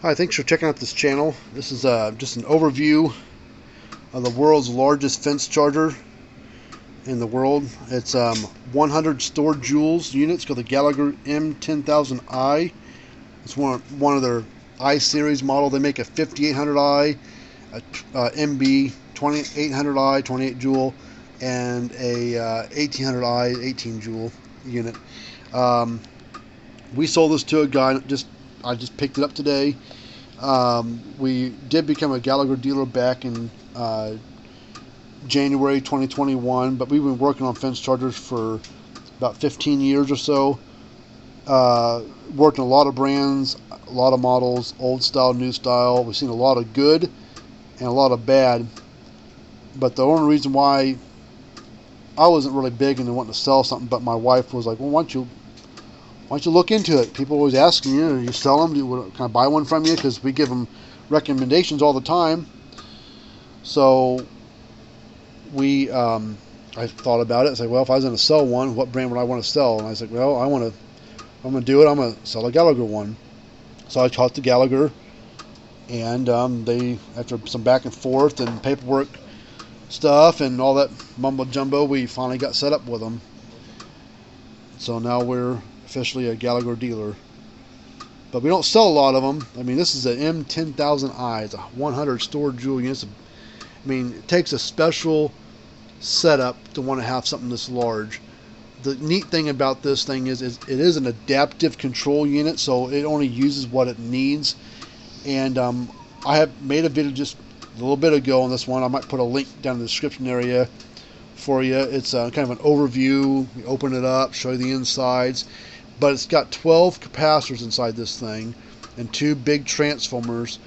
Hi, thanks for checking out this channel. This is just an overview of the world's largest fence charger in the world. It's 100 stored joules units called the Gallagher M10,000i. It's one of their I series model. They make a 5800i, a MB 2800i 28 joule, and a 1800i 18 joule unit. We sold this to a guy. I just picked it up today. We did become a Gallagher dealer back in January 2021, but we've been working on fence chargers for about 15 years or so. Worked in a lot of brands, a lot of models, old style, new style. We've seen a lot of good and a lot of bad. But the only reason why I wasn't really big into wanting to sell something, but my wife was like, well, why don't you look into it? People always ask me, do you sell them? Can I buy one from you? Because we give them recommendations all the time. So I thought about it. I said, well, if I was going to sell one, what brand would I want to sell? And I said, well, I'm going to do it. I'm going to sell a Gallagher one. So I talked to Gallagher, and they, after some back and forth and paperwork stuff and all that mumbo jumbo, we finally got set up with them. So now we're officially a Gallagher dealer, but we don't sell a lot of them. I mean, this is an M10,000i. It's a 100 stored joule units. I mean, it takes a special setup to want to have something this large. The neat thing about this thing is it is an adaptive control unit, so it only uses what it needs. And I have made a video just a little bit ago on this one. I might put a link down in the description area for you. It's kind of an overview. You open it up, show you the insides. But it's got 12 capacitors inside this thing and 2 big transformers.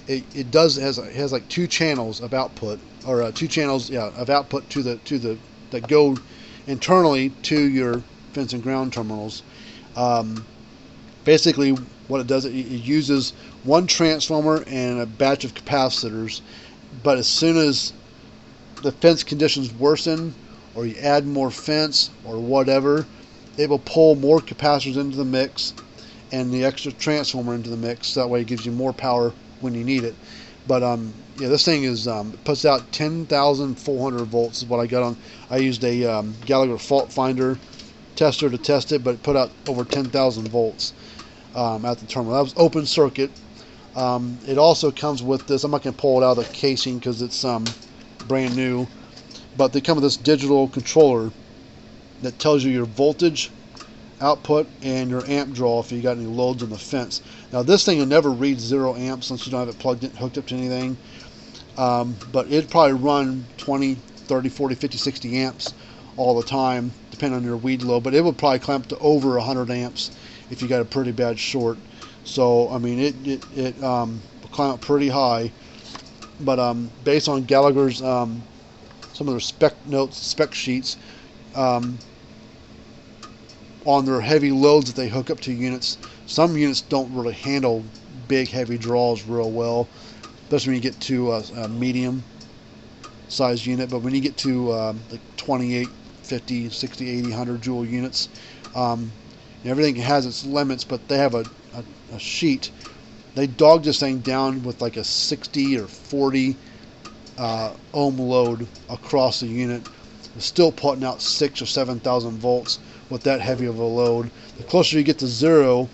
It has like 2 channels of output, or 2 channels of output that go internally to your fence and ground terminals. Basically, what it does, it uses one transformer and a batch of capacitors. But as soon as the fence conditions worsen, or you add more fence or whatever, it will pull more capacitors into the mix and the extra transformer into the mix. That way it gives you more power when you need it. But this thing is puts out 10,400 volts is what I got on. I used a Gallagher fault finder tester to test it, but it put out over 10,000 volts at the terminal. That was open circuit. It also comes with this. I'm not going to pull it out of the casing because it's brand new, but they come with this digital controller that tells you your voltage output and your amp draw if you got any loads on the fence. Now this thing will never read 0 amps since you don't have it plugged in, hooked up to anything, but it'd probably run 20, 30, 40, 50, 60 amps all the time depending on your weed load, but it would probably clamp to over 100 amps if you got a pretty bad short. So I mean it will climb up pretty high, but based on Gallagher's some of their spec sheets, on their heavy loads that they hook up to units, some units don't really handle big heavy draws real well, especially when you get to a medium size unit. But when you get to like 28, 50, 60, 80, 100 joule units, everything has its limits, but they have a sheet. They dog this thing down with like a 60 or 40 ohm load across the unit. It's still putting out 6,000 or 7,000 volts with that heavy of a load. The closer you get to 0,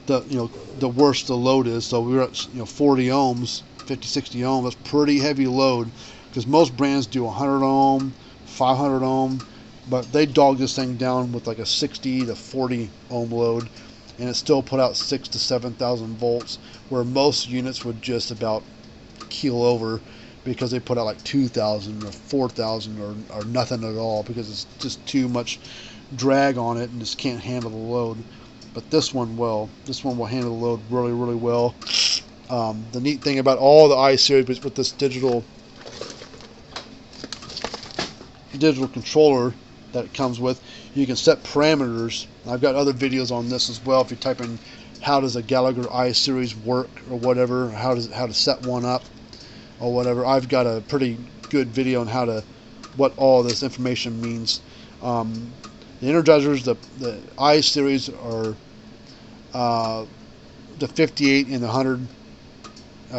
the worse the load is. So we're at 40 ohms, 50, 60 ohms. That's pretty heavy load, because most brands do 100 ohm, 500 ohm, but they dog this thing down with like a 60 to 40 ohm load, and it still put out 6,000 to 7,000 volts, where most units would just about keel over because they put out like 2,000 or 4,000 or nothing at all, because it's just too much drag on it and just can't handle the load. But this one will handle the load really, really well. The neat thing about all the I series with this digital controller that it comes with, you can set parameters. I've got other videos on this as well. If you type in how does a Gallagher I series work or whatever, how to set one up or whatever, I've got a pretty good video on what all this information means. The Energizers, the I series, are the 58 and the 100,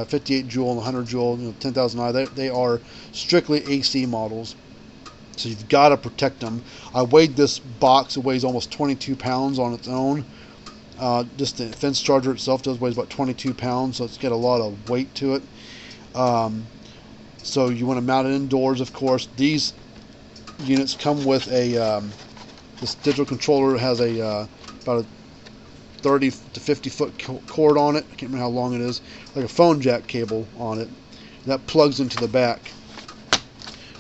58 joule and 100 joule, 10,000 I, they are strictly AC models. So you've got to protect them. I weighed this box. It weighs almost 22 pounds on its own. Just the fence charger itself weighs about 22 pounds, so it's got a lot of weight to it. So you want to mount it indoors, of course. These units come with a this digital controller has a about a 30 to 50 foot cord on it. I can't remember how long it is, like a phone jack cable on it. That plugs into the back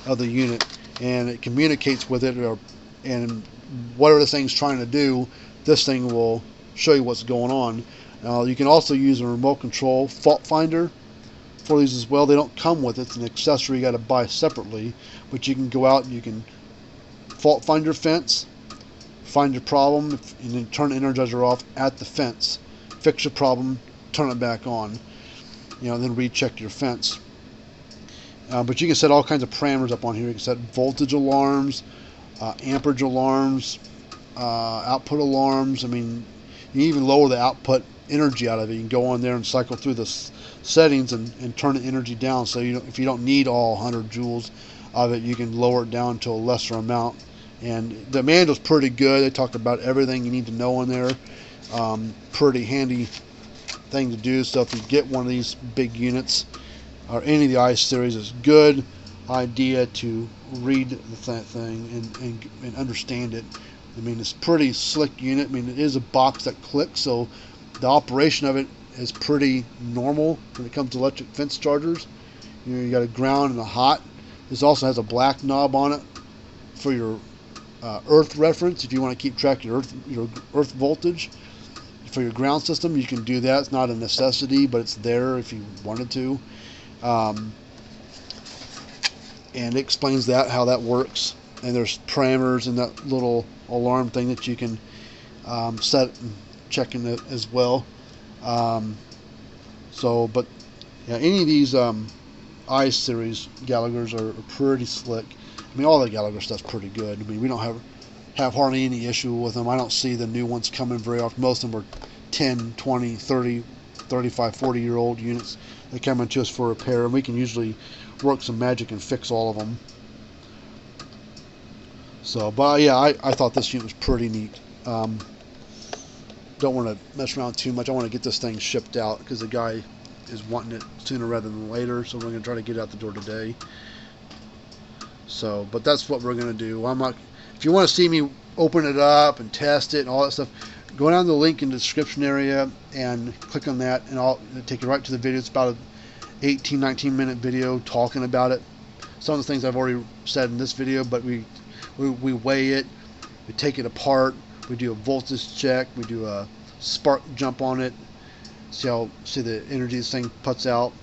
of the unit, and it communicates with it, and whatever this thing's trying to do, this thing will show you what's going on. You can also use a remote control fault finder for these as well. They don't come with it. It's an accessory you got to buy separately, but you can go out and you can fault find your fence, find your problem, and then turn the Energizer off at the fence, fix your problem, turn it back on, then recheck your fence. But you can set all kinds of parameters up on here. You can set voltage alarms, amperage alarms, output alarms. I mean, you can even lower the output energy out of it. You can go on there and cycle through the settings and turn the energy down. So if you don't need all 100 joules of it, you can lower it down to a lesser amount. And the manual's pretty good. They talk about everything you need to know in there. Pretty handy thing to do. So if you get one of these big units or any of the I series, it's a good idea to read the thing and understand it. I mean, it's a pretty slick unit. I mean, it is a box that clicks, so the operation of it is pretty normal when it comes to electric fence chargers. You got a ground and a hot. This also has a black knob on it for your earth reference. If you want to keep track of your earth voltage for your ground system, you can do that. It's not a necessity, but it's there if you wanted to. And it explains how that works. And there's parameters in that little alarm thing that you can set and check in it as well. But yeah, any of these I series Gallaghers are pretty slick. I mean, all the Gallagher stuff's pretty good. I mean, we don't have hardly any issue with them. I don't see the new ones coming very often. Most of them are 10, 20, 30, 35, 40-year-old units. They come into us for repair, and we can usually work some magic and fix all of them. So, but yeah, I thought this unit was pretty neat. Don't want to mess around too much. I want to get this thing shipped out because the guy is wanting it sooner rather than later. So we're going to try to get it out the door today. So, but that's what we're going to do. If you want to see me open it up and test it and all that stuff, go down to the link in the description area and click on that, and I'll take you right to the video. It's about an 18-19 minute video talking about it. Some of the things I've already said in this video, but we weigh it, we take it apart, we do a voltage check, we do a spark jump on it, see the energy this thing puts out,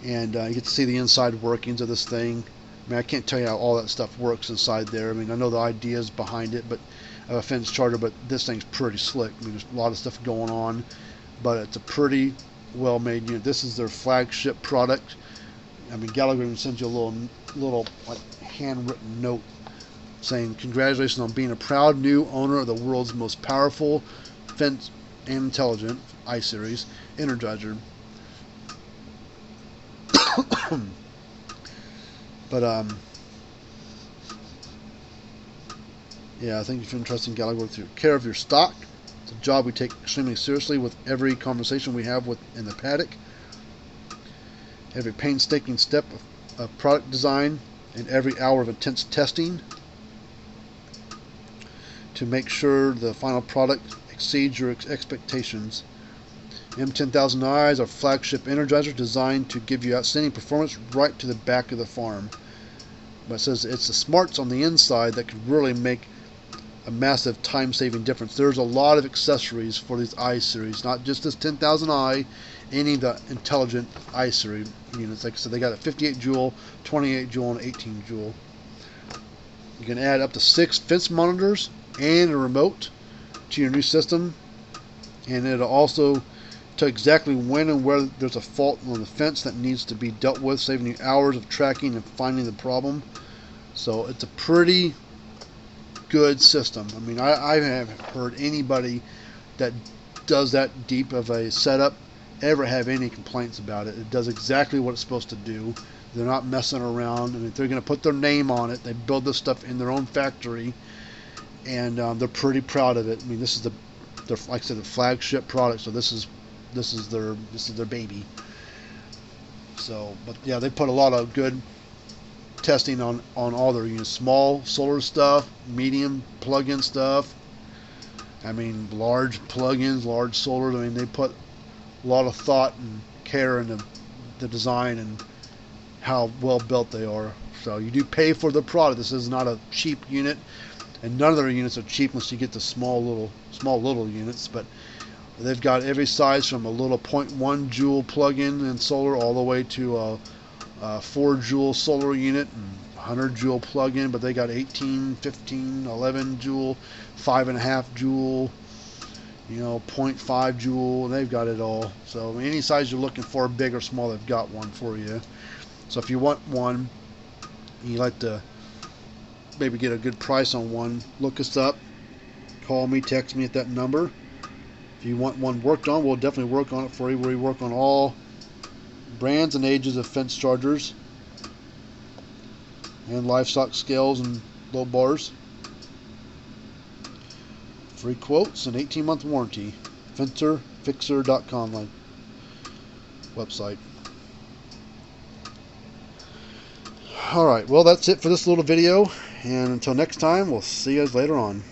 and you get to see the inside workings of this thing. I mean, I can't tell you how all that stuff works inside there. I mean, I know the ideas behind it, but a fence charger, but this thing's pretty slick. I mean, there's a lot of stuff going on, but it's a pretty well-made unit. This is their flagship product. I mean, Gallagher even sends you a little like handwritten note saying, "Congratulations on being a proud new owner of the world's most powerful, fence and intelligent I series Energizer." But yeah, I think if you're interested in Gallagher with your care of your stock, it's a job we take extremely seriously with every conversation we have in the paddock, every painstaking step of product design, and every hour of intense testing to make sure the final product exceeds your expectations. M10,000 is our flagship Energizer designed to give you outstanding performance right to the back of the farm. But it says it's the smarts on the inside that can really make a massive time-saving difference. There's a lot of accessories for these I series, not just this 10,000i, any of the intelligent I series units. Like I said, they got a 58 joule, 28 joule, and 18 joule. You can add up to 6 fence monitors and a remote to your new system, and it'll also tell exactly when and where there's a fault on the fence that needs to be dealt with, saving you hours of tracking and finding the problem. So it's a pretty good system. I mean, I haven't heard anybody that does that deep of a setup ever have any complaints about it. It does exactly what it's supposed to do. They're not messing around. I mean, they're going to put their name on it. They build this stuff in their own factory, and they're pretty proud of it. I mean, this is their, like I said, the flagship product. So this is their baby. So, but yeah, they put a lot of good testing on all their units. Small solar stuff, medium plug-in stuff. I mean, large plug-ins, large solar. I mean, they put a lot of thought and care into the design and how well built they are. So you do pay for the product. This is not a cheap unit, and none of their units are cheap unless you get the small little units. But they've got every size from a little 0.1 joule plug-in and solar all the way to a 4 joule solar unit and 100 joule plug-in. But they got 18, 15, 11 joule, 5.5 joule, 0.5 joule. They've got it all. So any size you're looking for, big or small, they've got one for you. So if you want one, and you like to maybe get a good price on one, look us up, call me, text me at that number. If you want one worked on, we'll definitely work on it for you. We work on all brands and ages of fence chargers and livestock scales and low bars. Free quotes and 18-month warranty. Fencerfixer.com website. Alright, well, that's it for this little video, and until next time, we'll see you guys later on.